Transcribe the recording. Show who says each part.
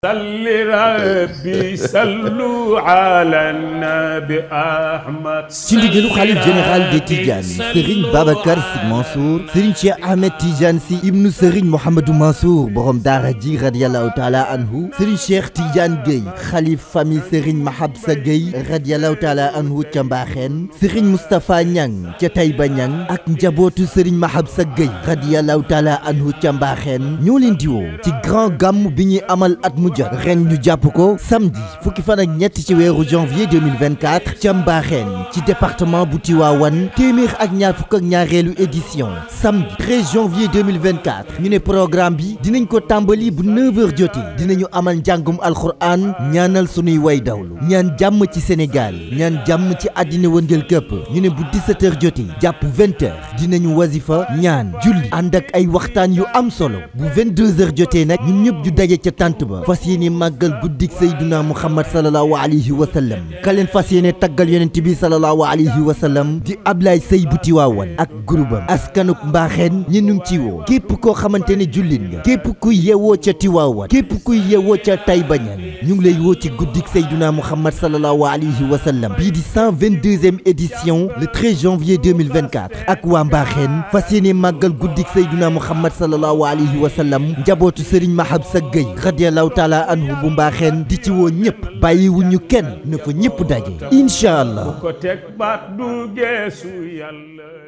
Speaker 1: صل ربي صلوا على النبي أحمد.
Speaker 2: ci ndigalu xalif général des Tidianes Serigne Babacar Sy Mansour Serigne Cheikh Ahmed Tidiane Sy ibnu Serigne Mouhamadou Mansour borom daara ji radiyallahu taala anhu Serigne Cheikh Tidiane Gueye xalif famille Serigne Mahabsa Gueye radiyallahu taala anhu ca Mbaxeen Serigne Moustapha Niang ca Taïba Niang ak njabootu Serigne Mahabsa Gueye radiyallahu taala anhu ca Mbaxeen ñoo leen di woo ci grand gàmm bi ñuy amal at mu jot ren ñu jàpp ko samedi fukki fan ak ñett ci weeru janvier 2024 ca Mbaxeen ci département bu Tivaouane téeméer ak ñaar fukk ak ñaareelu édition samedi 13 janvier 2024 ñu ne programme bi dinañ ko tàmbali bu 9h jotee dinañu amal njàngum alxuraan ñaanal sunuy way dawlu ñaan jàmm ci Sénégal ñaan jàmm ci àddina wëndeel këpp ñu ne bu 17h jotee jàpp 20h dinañu wasifa ñaan julli ànd ak ay waxtaan yu am solo bu 22h jotee nag ñun ñëpp ju daje ca tant ba fas yéene màggal guddik Seydina Muhammad sallallahu alayhi wa sallam ka leen fas yéene taggal yonent bi sallallahu alayhi wa sallam di Ablaye Sey bu Tiwaawan ak groupam askanuk Mbaaxeen ñi nu ngi ci woo képp koo xamante ne jullit nga képp kuy yewoo ca Tiwaawan képp kuy yewoo ca Taïba Niang ñu ngi lay woo ci guddik Seydina Muhammad sallallahu alayhi wa sallam bii di 122e édition le 13 janvier 2024 ak waa Mbaaxeen fas yéene màggal guddik Seydina Muhammad sallallahu alayhi wa sallam njabootu Serigne Mahabsa Gueye radiyallahu taala anhu bu Mbaaxeen di ci woo ñëpp bàyyiwuñu kenn na fa ñëpp daje incha allah.
Speaker 1: ko teg baat du geesu yàlla.